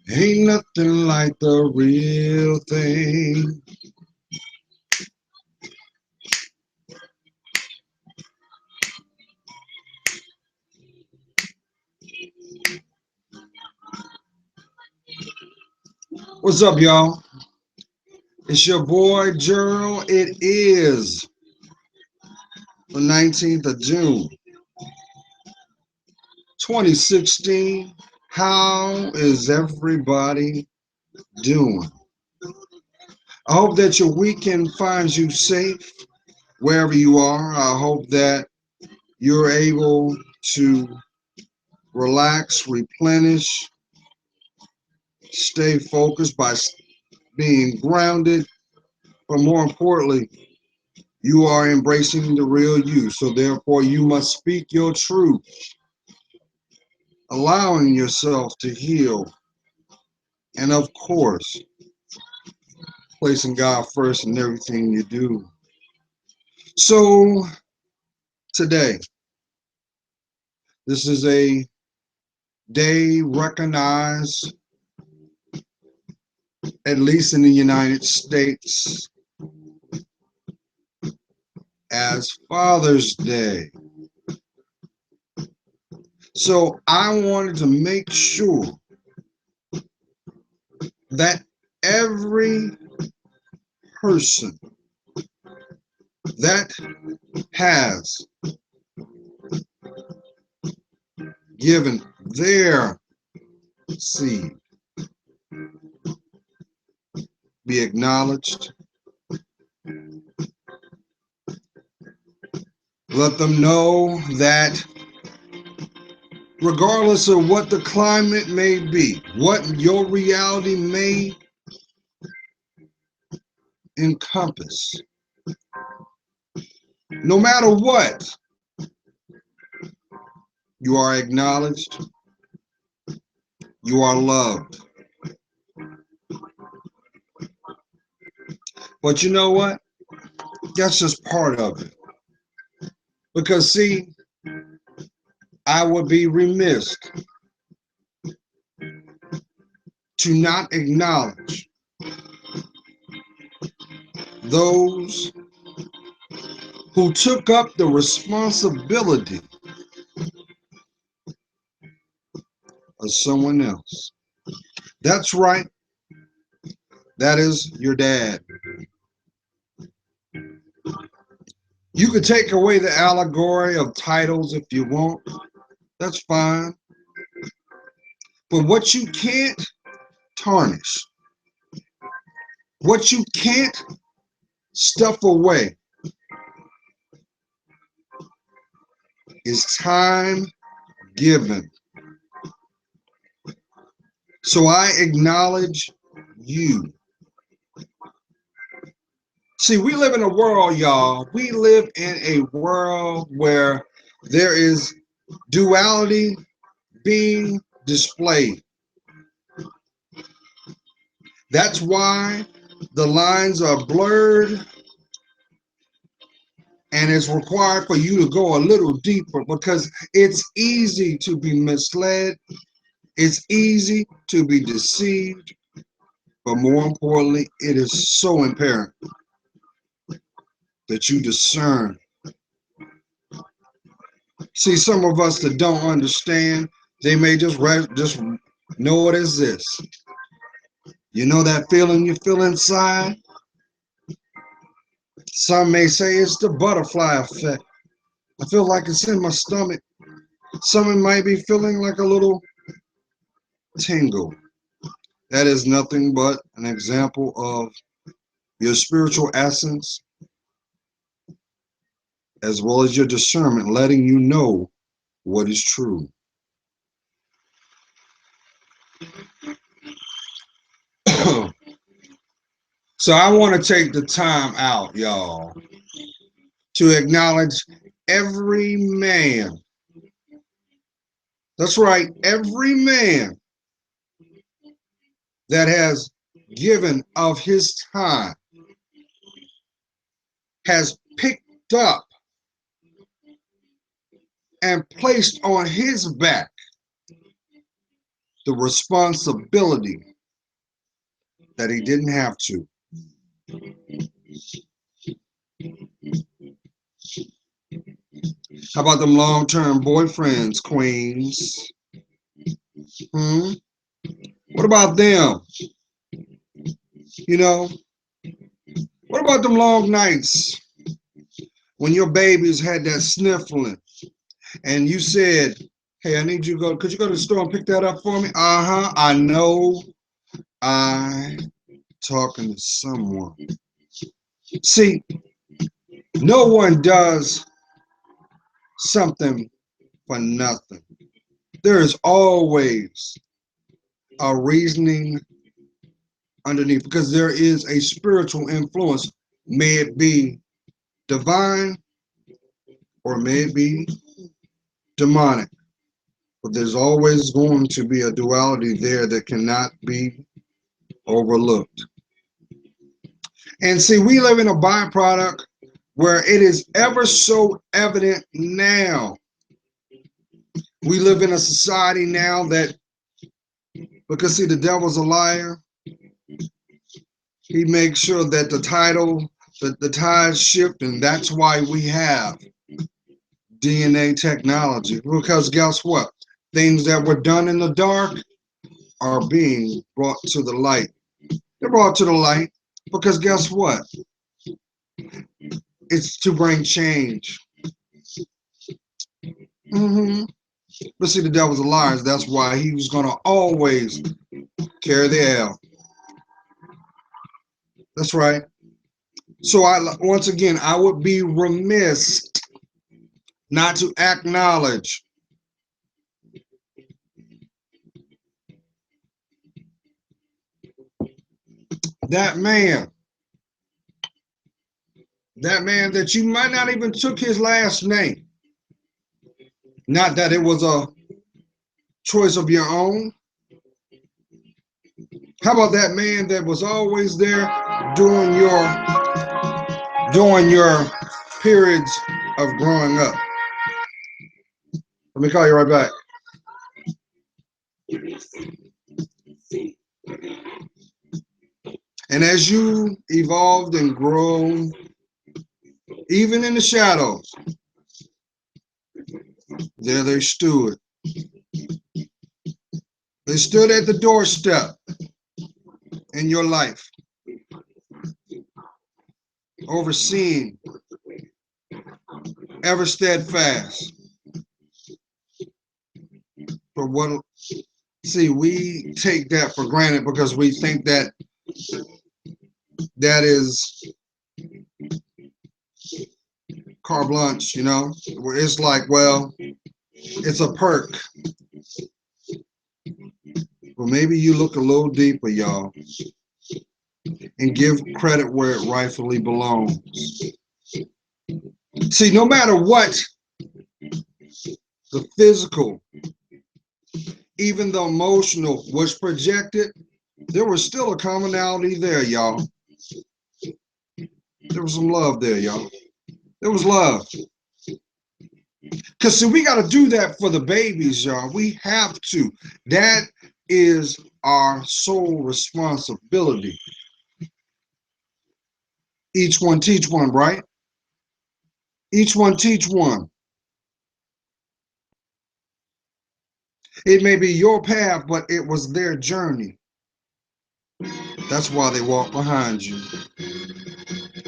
Ain't nothing like the real thing. What's up, y'all? It's your boy Gerald. It is the 19th of June, 2016. How is everybody doing? I hope that your weekend finds you safe wherever you are. I hope that you're able to relax, replenish, stay focused by being grounded, but more importantly, you are embracing the real you. So therefore, you must speak your truth, allowing yourself to heal, and of course, placing God first in everything you do. So today, this is a day recognized, at least in the United States, as Father's Day. So I wanted to make sure that every person that has given their seed be acknowledged. Let them know that regardless of what the climate may be, what your reality may encompass, no matter what, you are acknowledged, you are loved. But you know what? That's just part of it. Because see, I would be remiss to not acknowledge those who took up the responsibility of someone else. That's right. That is your dad. You could take away the allegory of titles if you want. That's fine. But what you can't tarnish, what you can't stuff away, is time given. So I acknowledge you. See, we live in a world, y'all. We live in a world where there is duality being displayed. That's why the lines are blurred, and it's required for you to go a little deeper because it's easy to be misled. It's easy to be deceived. But more importantly, it is so imperative that you discern. See, some of us that don't understand, they may just know it as this. You know that feeling you feel inside? Some may say it's the butterfly effect. I feel like it's in my stomach. Someone might be feeling like a little tingle. That is nothing but an example of your spiritual essence as well as your discernment letting you know what is true. So I want to take the time out, y'all, to acknowledge every man. That's right, every man that has given of his time has picked up and placed on his back the responsibility that he didn't have to. How about them long-term boyfriends, queens? What about them? You know, what about them long nights when your babies had that sniffling and you said, hey, I need you to go, could you go to the store and pick that up for me? I know I'm talking to someone. See, no one does something for nothing. There is always a reasoning underneath because there is a spiritual influence. May it be divine or may it be demonic. But there's always going to be a duality there that cannot be overlooked. And see, we live in a byproduct where it is ever so evident now. We live in a society now that, because see, the devil's a liar. He makes sure that the tides shift, and that's why we have DNA technology. Because guess what? Things that were done in the dark are being brought to the light. They're brought to the light because guess what? It's to bring change. But see, the devil's a liar. That's why he was going to always carry the L. That's right. So once again, I would be remiss not to acknowledge that man that you might not even took his last name. Not that it was a choice of your own. How about that man that was always there during your periods of growing up? Let me call you right back. And as you evolved and grown, even in the shadows, there they stood. They stood at the doorstep in your life, overseeing, ever steadfast. For what? See, we take that for granted because we think that is Carb Lunch, you know, where it's like, well, it's a perk. Well, maybe you look a little deeper, y'all, and give credit where it rightfully belongs. See, no matter what, the physical, even the emotional was projected, there was still a commonality there, y'all. There was some love there, y'all. There was love. Because see, we got to do that for the babies, y'all. We have to. That is our sole responsibility. Each one teach one, right? Each one teach one. It may be your path, but it was their journey. That's why they walk behind you.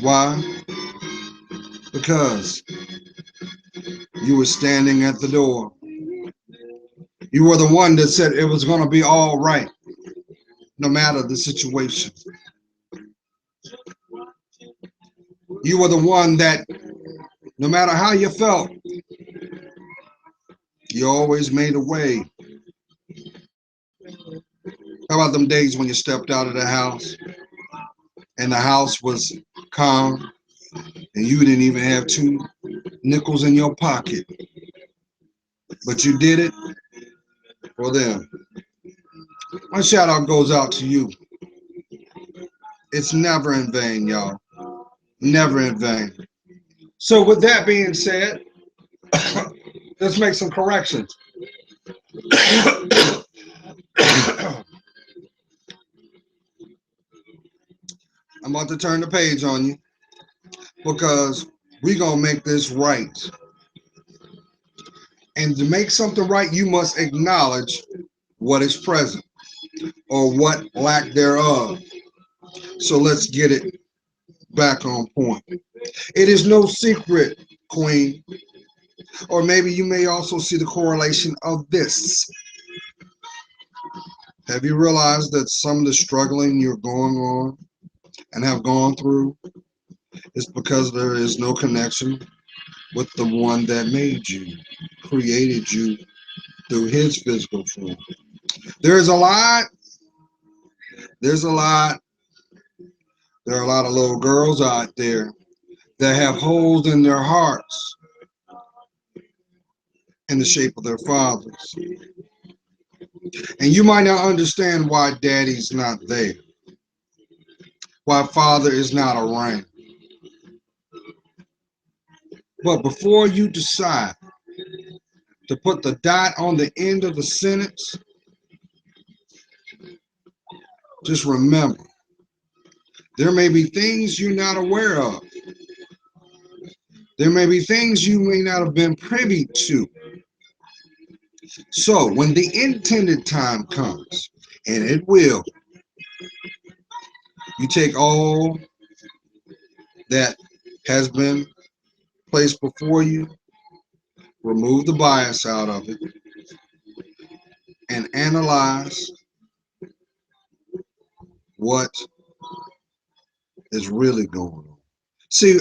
Why? Because you were standing at the door. You were the one that said it was going to be all right, no matter the situation. You were the one that, no matter how you felt, you always made a way. How about them days when you stepped out of the house and the house was calm and you didn't even have 2 nickels in your pocket, but you did it for them. My shout out goes out to you. It's never in vain, y'all. Never in vain. So with that being said, let's make some corrections. I'm about to turn the page on you because we're going to make this right. And to make something right, you must acknowledge what is present or what lack thereof. So let's get it back on point. It is no secret, Queen, or maybe you may also see the correlation of this. Have you realized that some of the struggling you're going on and have gone through is because there is no connection with the one that made you, created you through his physical form? There's a lot, there's a lot, there are a lot of little girls out there that have holes in their hearts in the shape of their fathers. And you might not understand why daddy's not there, why father is not around. But before you decide to put the dot on the end of the sentence, just remember, there may be things you're not aware of. There may be things you may not have been privy to. So when the intended time comes, and it will, you take all that has been placed before you, remove the bias out of it, and analyze what is really going on. See,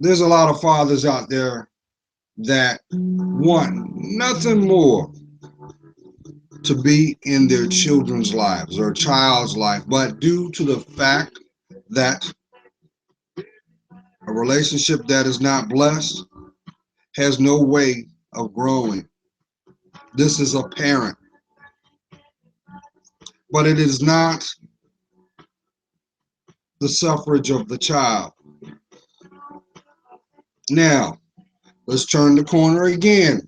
there's a lot of fathers out there that want nothing more to be in their children's lives or a child's life, but due to the fact that a relationship that is not blessed has no way of growing. This is apparent, but it is not the suffrage of the child. Now, let's turn the corner again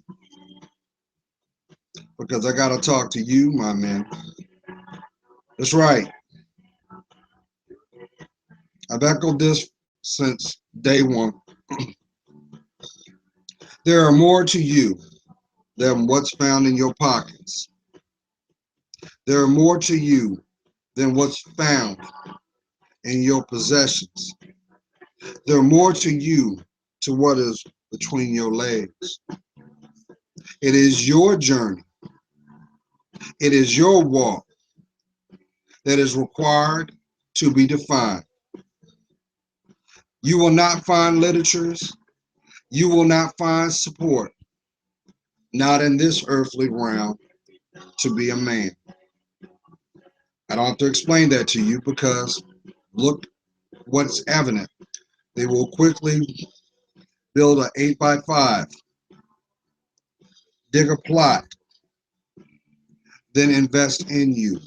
because I got to talk to you, my man. That's right. I've echoed this since day one. There are more to you than what's found in your pockets. There are more to you than what's found in your possessions. There are more to you to what is between your legs. It is your journey. It is your walk that is required to be defined. You will not find literatures. You will not find support, not in this earthly realm, to be a man. I don't have to explain that to you because look what's evident. They will quickly build an 8x5, dig a plot, then invest in you.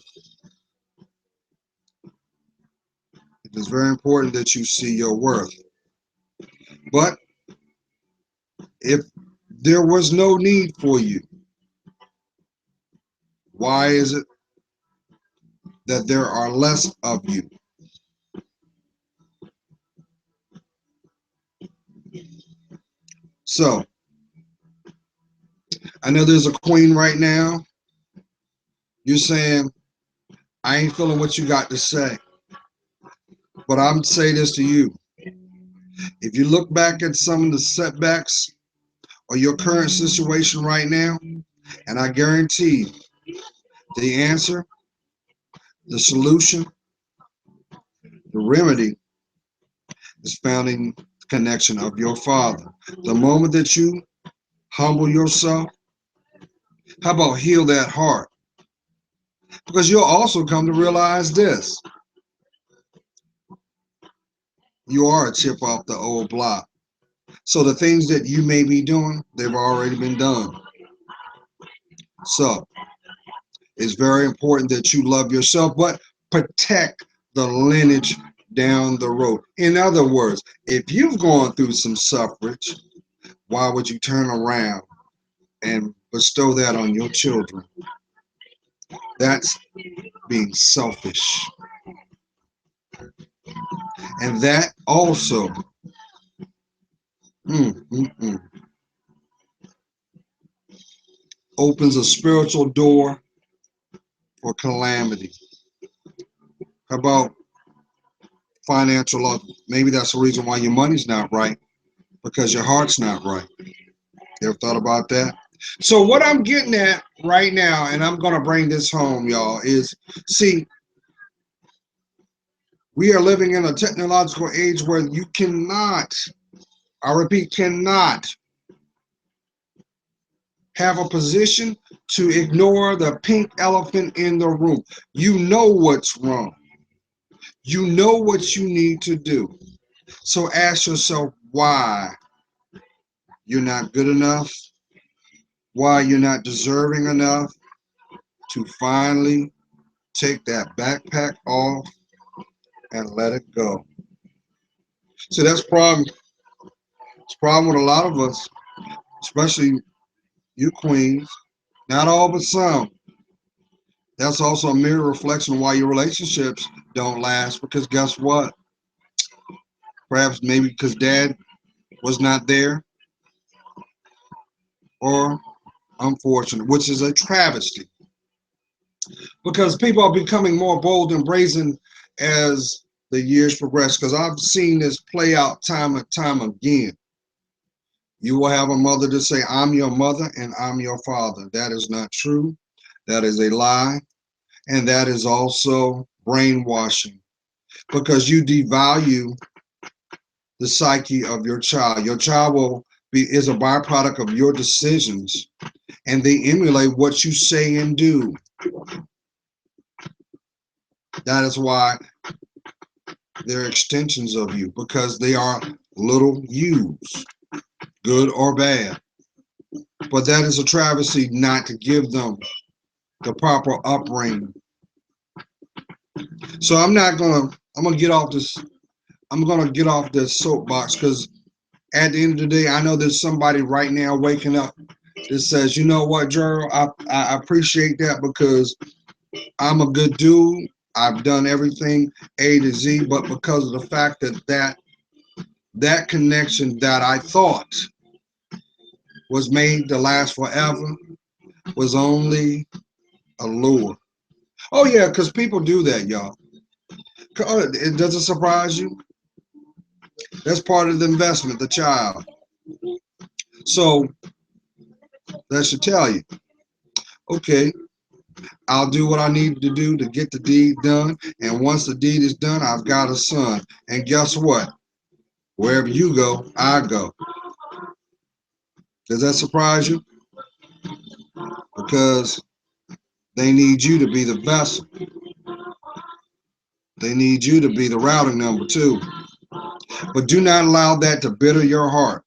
It is very important that you see your worth. But if there was no need for you, why is it that there are less of you? So, I know there's a queen right now. You're saying, I ain't feeling what you got to say. But I'm say this to you. If you look back at some of the setbacks or your current situation right now, and I guarantee the answer, the solution, the remedy is found in the connection of your father. The moment that you humble yourself, how about heal that heart? Because you'll also come to realize this. You are a chip off the old block. So the things that you may be doing, they've already been done. So It's very important that you love yourself, but protect the lineage down the road. In other words, if you've gone through some suffrage, why would you turn around and bestow that on your children? That's being selfish. And that also mm, mm, mm, opens a spiritual door for calamity. How about financial loss? Maybe that's the reason why your money's not right, because your heart's not right. You ever thought about that? So what I'm getting at right now, and I'm going to bring this home, y'all, is see, we are living in a technological age where you cannot, I repeat, cannot have a position to ignore the pink elephant in the room. You know what's wrong. You know what you need to do. So ask yourself why you're not good enough, why you're not deserving enough to finally take that backpack off and let it go. So that's problem. It's a problem with a lot of us, especially you queens. Not all, but some. That's also a mirror reflection of why your relationships don't last. Because guess what? Perhaps maybe because dad was not there, or unfortunate, which is a travesty. Because people are becoming more bold and brazen as the years progress. Because I've seen this play out time and time again. You will have a mother to say, I'm your mother and I'm your father. That is not true. That is a lie. And that is also brainwashing, because you devalue the psyche of your child. Your child is a byproduct of your decisions, and they emulate what you say and do. That is why they're extensions of you, because they are little yous, good or bad. But that is a travesty not to give them the proper upbringing. So I'm gonna get off this. I'm gonna get off this soapbox, because at the end of the day, I know there's somebody right now waking up that says, you know what, Gerald, I appreciate that, because I'm a good dude. I've done everything A to Z, but because of the fact that connection that I thought was made to last forever was only a lure. Oh yeah, because people do that, y'all. It doesn't surprise you. That's part of the investment, the child. So that should tell you, okay, I'll do what I need to do to get the deed done. And once the deed is done, I've got a son. And guess what? Wherever you go, I go. Does that surprise you? Because they need you to be the vessel. They need you to be the routing number too. But do not allow that to bitter your heart.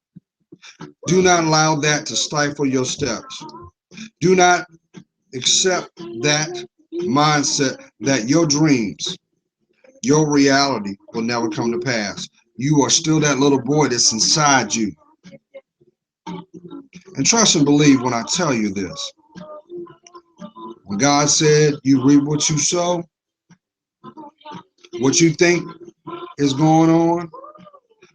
Do not allow that to stifle your steps. Do not accept that mindset that your dreams, your reality will never come to pass. You are still that little boy that's inside you. And trust and believe when I tell you this. When God said you reap what you sow, what you think is going on,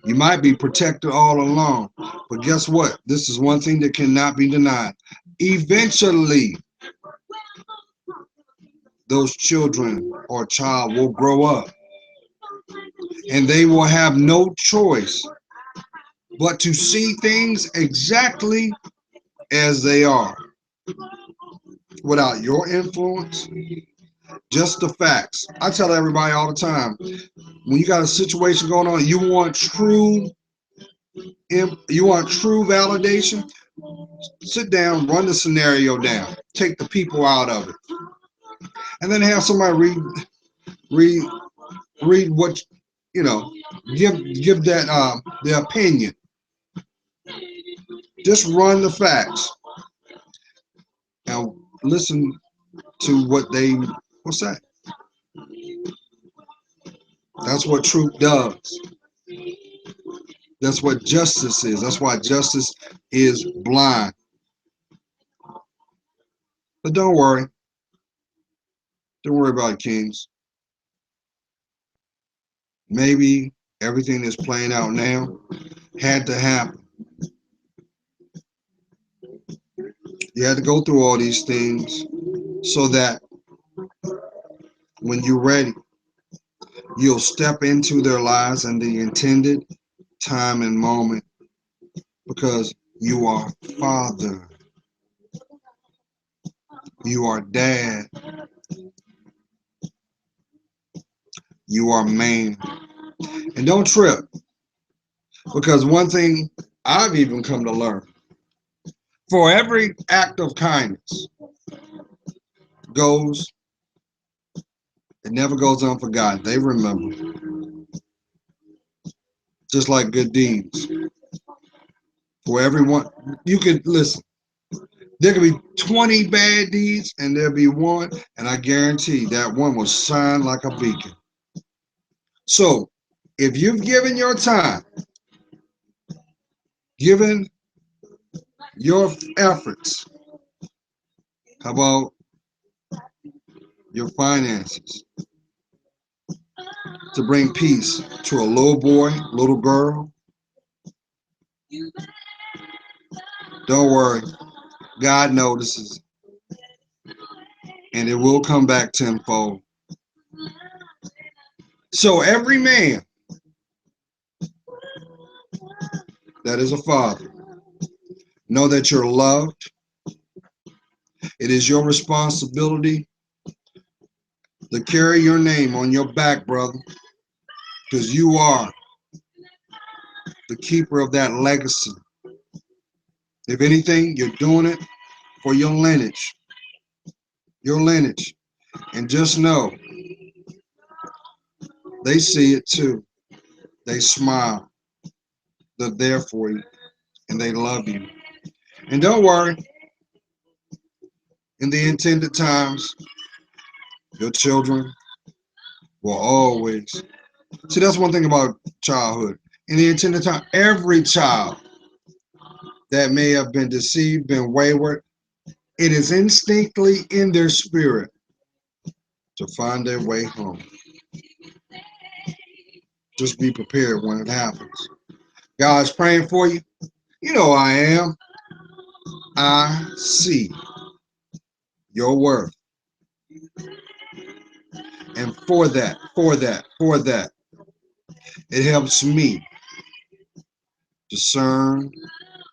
you might be protected all along. But guess what? This is one thing that cannot be denied. Eventually, those children or child will grow up, and they will have no choice but to see things exactly as they are, without your influence, just the facts. I tell everybody all the time, when you got a situation going on, you want true validation, sit down, run the scenario down, take the people out of it, and then have somebody read what, you know, give that the opinion. Just run the facts and listen to what they, what's that? That's what truth does. That's what justice is. That's why justice is blind. But don't worry. Don't worry about it, kings. Maybe everything that's playing out now had to happen. You had to go through all these things so that when you're ready, you'll step into their lives in the intended time and moment because you are father, you are dad, you are man. And don't trip, because one thing I've even come to learn, for every act of kindness goes, it never goes unforgotten. They remember, just like good deeds. For everyone, you could listen. There could be 20 bad deeds and there'll be one, and I guarantee that one will shine like a beacon. So if you've given your time, given your efforts, how about your finances to bring peace to a little boy, little girl, don't worry. God notices and it will come back tenfold. So every man that is a father, know that you're loved. It is your responsibility to carry your name on your back, brother, because you are the keeper of that legacy. If anything, you're doing it for your lineage. Your lineage. And just know, they see it too. They smile. They're there for you. And they love you. And don't worry, in the intended times, your children will always. See, that's one thing about childhood. In the intended time, every child that may have been deceived, been wayward, it is instinctively in their spirit to find their way home. Just be prepared when it happens. God's praying for you. You know I am. I see your worth. And for that, it helps me discern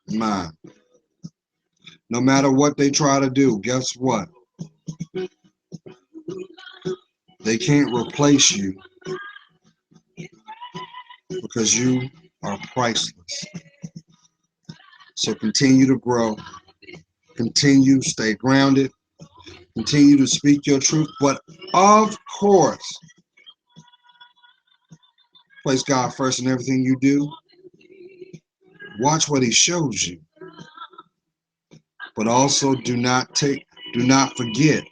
mine. No matter what they try to do, guess what? They can't replace you because you are priceless. So continue to grow. Continue, stay grounded. Continue to speak your truth. But of course, place God first in everything you do. Watch what he shows you. But also do not forget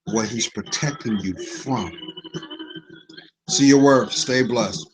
what he's protecting you from. See your worth. Stay blessed.